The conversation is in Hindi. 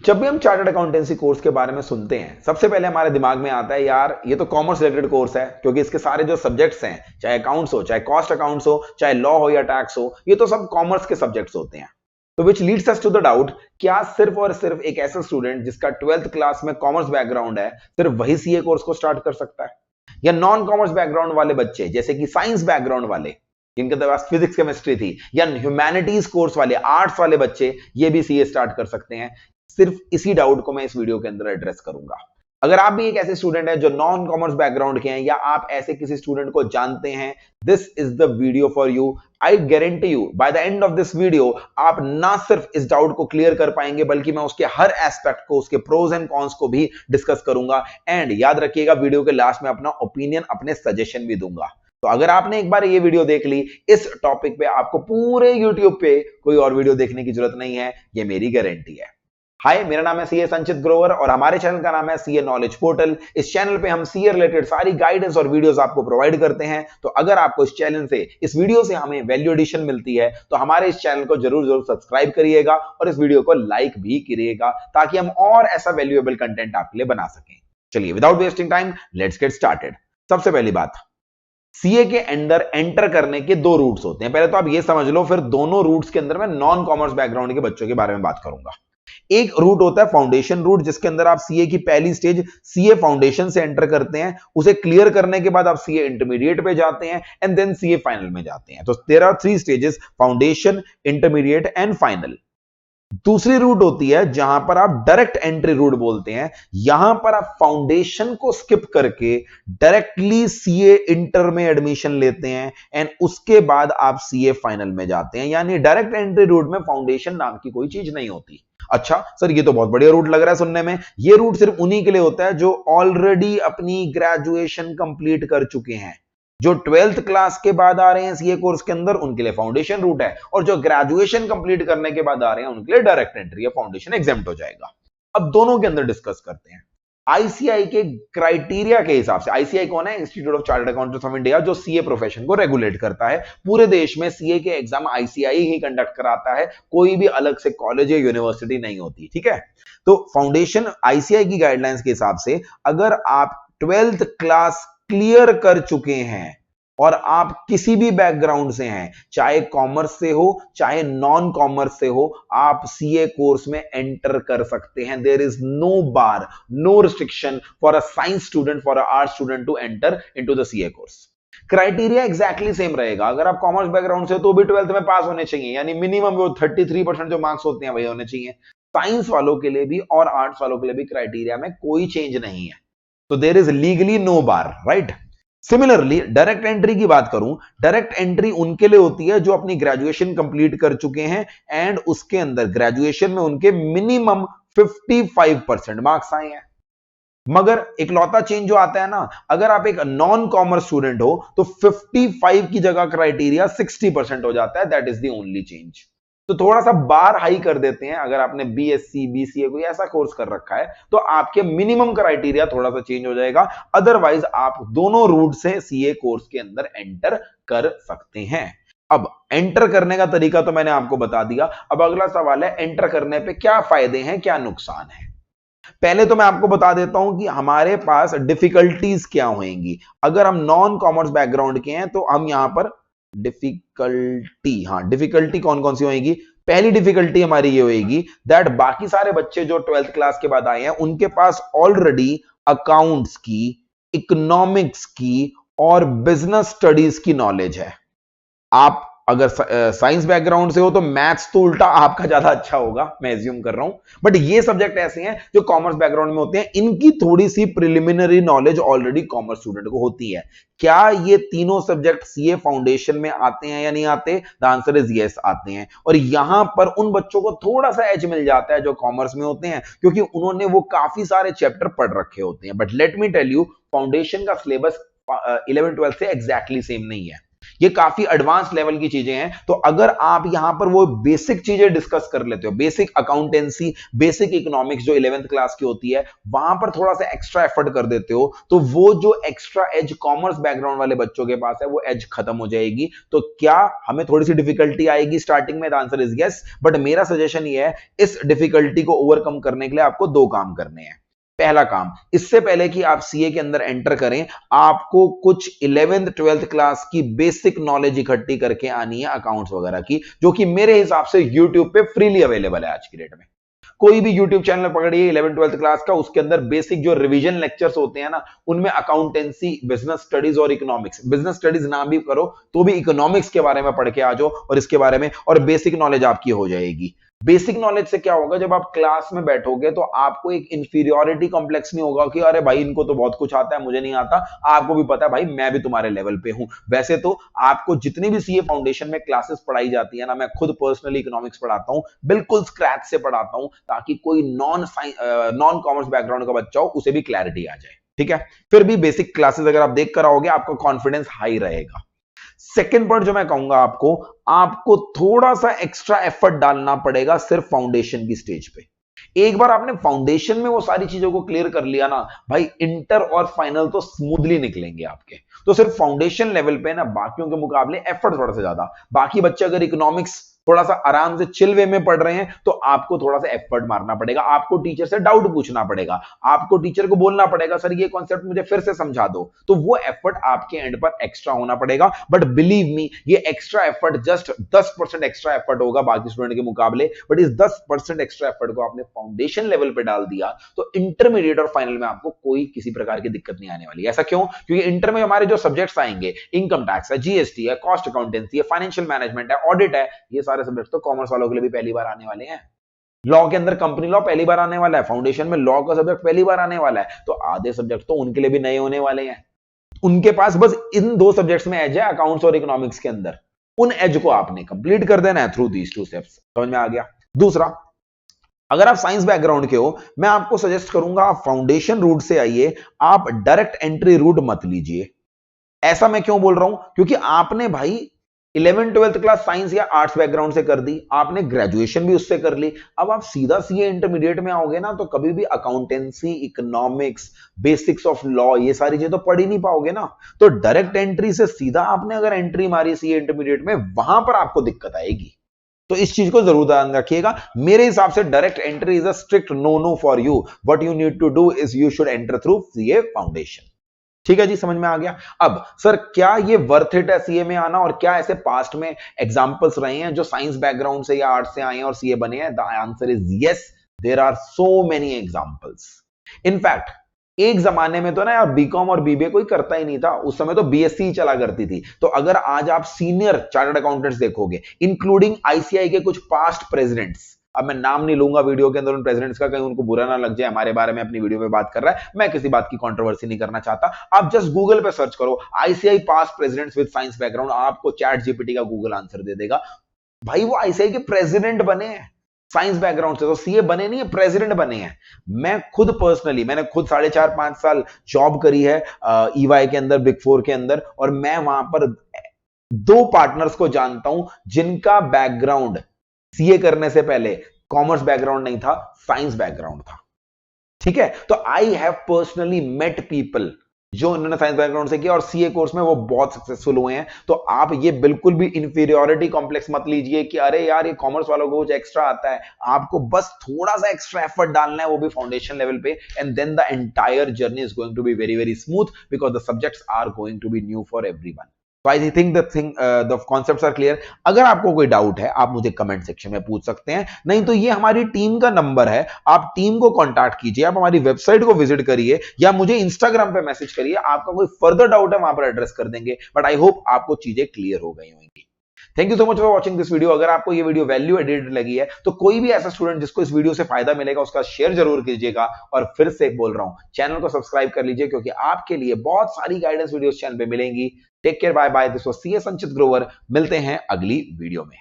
जब भी हम चार्टर्ड अकाउंटेंसी कोर्स के बारे में सुनते हैं, सबसे पहले हमारे दिमाग में आता है यार ये तो कॉमर्स रिलेटेड कोर्स है, क्योंकि इसके सारे जो सब्जेक्ट्स हैं, चाहे अकाउंट्स हो, चाहे कॉस्ट अकाउंट्स हो, चाहे लॉ हो या टैक्स हो, ये तो सब कॉमर्स के सब्जेक्ट्स होते हैं। तो which leads us to the doubt, क्या सिर्फ और सिर्फ एक ऐसा स्टूडेंट जिसका 12th क्लास में कॉमर्स बैकग्राउंड है, सिर्फ वही सीए कोर्स को स्टार्ट कर सकता है? या नॉन कॉमर्स बैकग्राउंड वाले बच्चे, जैसे कि साइंस बैकग्राउंड वाले जिनके पास फिजिक्स केमिस्ट्री थी, या ह्यूमैनिटीज कोर्स वाले, आर्ट्स वाले बच्चे, ये भी सीए स्टार्ट कर सकते हैं? सिर्फ इसी डाउट को मैं इस वीडियो के अंदर एड्रेस करूंगा। अगर आप भी एक ऐसे स्टूडेंट हैं जो नॉन कॉमर्स बैकग्राउंड के हैं, या आप ऐसे किसी स्टूडेंट को जानते हैं, this is the video for you. I guarantee you by the end of this video आप ना सिर्फ इस डाउट को क्लियर कर पाएंगे, बल्कि मैं उसके हर एस्पेक्ट को, उसके प्रोज एंड कॉन्स को भी डिस्कस करूंगा। एंड याद रखिएगा, वीडियो के लास्ट में अपना ओपिनियन, अपने सजेशन भी दूंगा। तो अगर आपने एक बार ये वीडियो देख ली, इस टॉपिक पे आपको पूरे YouTube पे कोई और वीडियो देखने की जरूरत नहीं है, ये मेरी गारंटी है। हाय, मेरा नाम है सीए संचित ग्रोवर और हमारे चैनल का नाम है सीए नॉलेज पोर्टल। इस चैनल पे हम सीए रिलेटेड सारी गाइडेंस और वीडियोस आपको प्रोवाइड करते हैं। तो अगर आपको इस चैनल से, इस वीडियो से हमें वैल्यू एडिशन मिलती है, तो हमारे इस चैनल को जरूर सब्सक्राइब करिएगा और इस वीडियो को लाइक भी करिएगा, ताकि हम और ऐसा वैल्यूएबल कंटेंट आपके लिए बना सकें। चलिए, without wasting time, let's get started. सबसे पहली बात, सीए के अंदर एंटर करने के दो रूट्स होते हैं। पहले तो आप ये समझ लो, फिर दोनों रूट्स के अंदर मैं नॉन कॉमर्स बैकग्राउंड के बच्चों के बारे में बात करूंगा। एक रूट होता है फाउंडेशन रूट, जिसके अंदर आप सीए की पहली स्टेज सीए फाउंडेशन से एंटर करते हैं। उसे क्लियर करने के बाद आप सीए इंटरमीडिएट पे जाते हैं एंड देन सीए फाइनल में जाते हैं। तो there are 3 stages, foundation, intermediate and final. दूसरी रूट होती है जहां पर आप डायरेक्ट एंट्री रूट बोलते हैं। यहां पर आप फाउंडेशन को स्किप करके डायरेक्टली सीए इंटर में एडमिशन लेते हैं एंड उसके बाद आप सीए फाइनल में जाते हैं। यानी डायरेक्ट एंट्री रूट में फाउंडेशन नाम की कोई चीज नहीं होती। अच्छा सर, ये तो बहुत बढ़िया रूट लग रहा है सुनने में। ये रूट सिर्फ उन्हीं के लिए होता है जो ऑलरेडी अपनी ग्रेजुएशन कंप्लीट कर चुके हैं। जो 12th क्लास के बाद आ रहे हैं सीए कोर्स के अंदर, उनके लिए फाउंडेशन रूट है, और जो ग्रेजुएशन कंप्लीट करने के बाद आ रहे हैं, उनके लिए डायरेक्ट एंट्री या फाउंडेशन एग्जेम्प्ट हो जाएगा। अब दोनों के अंदर डिस्कस करते हैं। आईसीआई के क्राइटेरिया के हिसाब से, आईसीआई कौन है? Institute of chartered accountants of India, जो सीए प्रोफेशन को रेगुलेट करता है। पूरे देश में सीए के एग्जाम आईसीआई ही कंडक्ट कराता है, कोई भी अलग से कॉलेज या यूनिवर्सिटी नहीं होती। ठीक है, तो फाउंडेशन आईसीआई की गाइडलाइंस के हिसाब से, अगर आप 12th क्लास क्लियर कर चुके हैं और आप किसी भी बैकग्राउंड से हैं, चाहे कॉमर्स से हो चाहे नॉन कॉमर्स से हो, आप सीए कोर्स में एंटर कर सकते हैं। There is no bar, no restriction for a science student, for a arts student to enter into the CA course. Criteria exactly same रहेगा। अगर आप कॉमर्स बैकग्राउंड से हो तो भी 12th में पास होने चाहिए, यानी मिनिमम वो 33% जो मार्क्स होते हैं वही होने चाहिए। साइंस वालों के लिए भी और आर्ट्स वालों के लिए भी क्राइटेरिया में कोई चेंज नहीं है। तो there is legally no bar, right? Similarly direct entry की बात करूं, डायरेक्ट एंट्री उनके लिए होती है जो अपनी ग्रेजुएशन कंप्लीट कर चुके हैं एंड उसके अंदर ग्रेजुएशन में उनके मिनिमम 55% मार्क्स आए हैं। मगर इकलौता चेंज जो आता है ना, अगर आप एक नॉन कॉमर्स स्टूडेंट हो तो 55 की जगह क्राइटेरिया 60% हो जाता है। That is the only change. तो थोड़ा सा बार हाई कर देते हैं। अगर आपने बीएससी, बीसीए कोई ऐसा कोर्स कर रखा है तो आपके मिनिमम क्राइटेरिया थोड़ा सा चेंज हो जाएगा। अदरवाइज आप दोनों रूट से सीए कोर्स के अंदर एंटर कर सकते हैं। अब एंटर करने का तरीका तो मैंने आपको बता दिया। अब अगला सवाल है, एंटर करने पे क्या फायदे हैं, क्या नुकसान है? पहले तो मैं आपको बता देता हूं कि हमारे पास डिफिकल्टीज क्या होंगी। अगर हम नॉन कॉमर्स बैकग्राउंड के हैं तो हम यहां पर डिफिकल्टी कौन कौन सी होगी? पहली डिफिकल्टी हमारी ये होगी दैट बाकी सारे बच्चे जो 12th क्लास के बाद आए हैं, उनके पास ऑलरेडी अकाउंट्स की, इकोनॉमिक्स की और बिजनेस स्टडीज की नॉलेज है। आप अगर साइंस बैकग्राउंड से हो तो मैथ्स तो उल्टा आपका ज्यादा अच्छा होगा, मैं एज्यूम कर रहा हूं। बट ये सब्जेक्ट ऐसे हैं जो कॉमर्स बैकग्राउंड में होते हैं, इनकी थोड़ी सी preliminary knowledge already commerce student को होती है। क्या ये तीनों सब्जेक्ट सीए फाउंडेशन में आते हैं या नहीं आते? द आंसर इज यस, आते हैं। और यहां पर उन बच्चों को थोड़ा सा एज मिल जाता है जो कॉमर्स में होते हैं, क्योंकि उन्होंने वो काफी सारे चैप्टर पढ़ रखे होते हैं। But let me tell you, foundation का सिलेबस 11th 12th से एग्जैक्टली सेम नहीं है। ये काफी एडवांस लेवल की चीजें हैं। तो अगर आप यहां पर वो बेसिक चीजें डिस्कस कर लेते हो, बेसिक अकाउंटेंसी, बेसिक इकोनॉमिक्स जो 11th क्लास की होती है, वहां पर थोड़ा सा एक्स्ट्रा एफर्ट कर देते हो, तो वो जो एक्स्ट्रा एज कॉमर्स बैकग्राउंड वाले बच्चों के पास है वो एज खत्म हो जाएगी। तो क्या हमें थोड़ी सी डिफिकल्टी आएगी स्टार्टिंग में? The answer is yes. But मेरा सजेशन ये है, इस डिफिकल्टी को ओवरकम करने के लिए आपको दो काम करने हैं। पहला काम, इससे पहले कि आप सीए के अंदर एंटर करें, आपको कुछ 11th 12th क्लास की बेसिक नॉलेज इकट्ठी करके आनी है अकाउंट्स वगैरह की, जो कि मेरे हिसाब से यूट्यूब पे फ्रीली अवेलेबल है आज की डेट में। कोई भी यूट्यूब चैनल पकड़िए 11th 12th क्लास का, उसके अंदर बेसिक जो रिवीजन लेक्चर्स होते हैं ना, उनमें अकाउंटेंसी, बिजनेस स्टडीज और इकोनॉमिक्स, बिजनेस स्टडीज ना भी करो तो भी इकोनॉमिक्स के बारे में पढ़ के आ जाओ और इसके बारे में, और बेसिक नॉलेज आपकी हो जाएगी। बेसिक नॉलेज से क्या होगा, जब आप क्लास में बैठोगे तो आपको एक इंफीरियोरिटी कॉम्प्लेक्स नहीं होगा कि अरे भाई इनको तो बहुत कुछ आता है, मुझे नहीं आता। आपको भी पता है भाई मैं भी तुम्हारे लेवल पे हूं। वैसे तो आपको जितनी भी सीए फाउंडेशन में क्लासेस पढ़ाई जाती है ना, मैं खुद पर्सनली इकोनॉमिक्स पढ़ाता हूं, बिल्कुल स्क्रैच से पढ़ाता हूं, ताकि कोई नॉन कॉमर्स बैकग्राउंड का बच्चा हो उसे भी क्लैरिटी आ जाए। ठीक है, फिर भी बेसिक क्लासेस अगर आप देख कर आओगे, आपका कॉन्फिडेंस हाई रहेगा। सेकेंड पॉइंट जो मैं कहूंगा आपको थोड़ा सा एक्स्ट्रा एफर्ट डालना पड़ेगा सिर्फ फाउंडेशन की स्टेज पे। एक बार आपने फाउंडेशन में वो सारी चीजों को क्लियर कर लिया ना भाई, इंटर और फाइनल तो स्मूथली निकलेंगे आपके। तो सिर्फ फाउंडेशन लेवल पे ना बाकियों के मुकाबले एफर्ट थोड़ा सा ज्यादा। बाकी बच्चे अगर इकोनॉमिक्स थोड़ा सा आराम से चिल वे में पढ़ रहे हैं, तो आपको थोड़ा सा एफर्ट मारना पड़ेगा, आपको टीचर से डाउट पूछना पड़ेगा, आपको टीचर को बोलना पड़ेगा सर ये कॉन्सेप्ट मुझे फिर से समझा दो। तो वो एफर्ट आपके एंड पर एक्स्ट्रा होना पड़ेगा। बट बिलीव मी, ये extra effort just 10% extra effort होगा बाकी स्टूडेंट के मुकाबले। बट इस 10% एक्स्ट्रा एफर्ट को आपने फाउंडेशन लेवल पे डाल दिया तो इंटरमीडिएट और फाइनल में आपको कोई किसी प्रकार की दिक्कत नहीं आने वाली। ऐसा क्यों? क्योंकि इंटर में हमारे जो सब्जेक्ट्स आएंगे, इनकम टैक्स है, जीएसटी है, कॉस्ट अकाउंटेंसी है, फाइनेंशियल मैनेजमेंट है, ऑडिट है, ये सारे सब्जेक्ट तो कॉमर्स वालों के लिए भी पहली बार आने वाले हैं। लॉ के अंदर कंपनी लॉ पहली बार आने वाला है, फाउंडेशन में लॉ का सब्जेक्ट पहली बार आने वाला है। तो आधे सब्जेक्ट तो उनके लिए भी नए होने वाले हैं। उनके पास बस इन दो सब्जेक्ट्स में एज है, अकाउंट्स और इकोनॉमिक्स के अंदर। उन एज को आपने कंप्लीट कर देना है थ्रू दीज टू स्टेप्स। समझ में आ गया? दूसरा, अगर आप साइंस बैकग्राउंड के हो, मैं आपको सजेस्ट करूंगा आप फाउंडेशन रूट से आइए, आप डायरेक्ट एंट्री रूट मत लीजिए। ऐसा मैं क्यों बोल रहा हूं? क्योंकि आपने भाई 11th 12th क्लास साइंस या आर्ट्स बैकग्राउंड से कर दी, आपने ग्रेजुएशन भी उससे कर ली, अब आप सीधा सीए इंटरमीडिएट में आओगे ना, तो कभी भी accountancy, economics, basics of law, ये सारी चीजें तो पढ़ ही नहीं पाओगे ना। तो डायरेक्ट एंट्री से सीधा आपने अगर एंट्री मारी सीए इंटरमीडिएट में, वहां पर आपको दिक्कत आएगी। तो इस चीज को जरूर ध्यान रखिएगा। मेरे हिसाब से direct entry is a strict no for you. What you need to do is you should enter through CA foundation. ठीक है जी, समझ में आ गया? अब सर क्या ये वर्थ इट है सीए में आना, और क्या ऐसे पास्ट में एग्जांपल्स रहे हैं जो साइंस बैकग्राउंड से या आर्ट्स से आए हैं और सीए बने हैं? The answer is yes, there are so many examples. In fact एक जमाने में तो ना यार बीकॉम और बीबीए कोई करता ही नहीं था, उस समय तो बीएससी ही चला करती थी। तो अगर आज आप सीनियर चार्टर्ड अकाउंटेंट्स देखोगे, इंक्लूडिंग आईसीआई के कुछ पास्ट प्रेसिडेंट्स, अब मैं नाम नहीं लूंगा वीडियो के अंदर उन प्रेसिडेंट्स का, कहीं उनको बुरा ना लग जाए, हमारे बारे में अपनी वीडियो में बात कर रहा है, मैं किसी बात की कंट्रोवर्सी नहीं करना चाहता। आप जस्ट गूगल पे सर्च करो ICI past presidents with science background, आपको चैट जीपीटी का गूगल आंसर दे देगा। भाई वो आईसीआई के प्रेसिडेंट बने हैं साइंस बैकग्राउंड से, तो सीए बने नहीं है, प्रेसिडेंट बने हैं। मैं खुद पर्सनली, मैंने खुद 4.5 साल जॉब करी है ईवाई के अंदर, बिग फोर के अंदर, और मैं वहां पर 2 पार्टनर्स को जानता हूं जिनका बैकग्राउंड सीए करने से पहले कॉमर्स बैकग्राउंड नहीं था, साइंस बैकग्राउंड था। ठीक है, तो I have personally met people जो इन्होंने साइंस बैकग्राउंड से किया और सीए कोर्स में वो बहुत सक्सेसफुल हुए हैं। तो आप ये बिल्कुल भी इंफीरियोरिटी कॉम्प्लेक्स मत लीजिए कि अरे यार ये कॉमर्स वालों को कुछ एक्स्ट्रा आता है। आपको बस थोड़ा सा एक्स्ट्रा एफर्ट डालना है, वो भी फाउंडेशन लेवल पे, and then the entire journey is going to be very very smooth because the subjects are going to be new for everyone. तो I think the concepts are clear. अगर आपको कोई डाउट है आप मुझे कमेंट सेक्शन में पूछ सकते हैं, नहीं तो ये हमारी टीम का नंबर है, आप टीम को कांटेक्ट कीजिए, आप हमारी वेबसाइट को विजिट करिए या मुझे इंस्टाग्राम पे मैसेज करिए, आपका कोई फर्दर डाउट है वहां पर एड्रेस कर देंगे। बट आई होप आपको चीजें क्लियर हो गई होंगी। Thank you so much for watching this video. अगर आपको ये वीडियो वैल्यू एडेड लगी है तो कोई भी ऐसा स्टूडेंट जिसको इस वीडियो से फायदा मिलेगा उसका शेयर जरूर कीजिएगा। और फिर से बोल रहा हूं, चैनल को सब्सक्राइब कर लीजिए क्योंकि आपके लिए बहुत सारी गाइडेंस वीडियोस चैनल पे मिलेंगी। Take care, bye bye. This was CA Sanchit Grover. मिलते हैं अगली वीडियो में।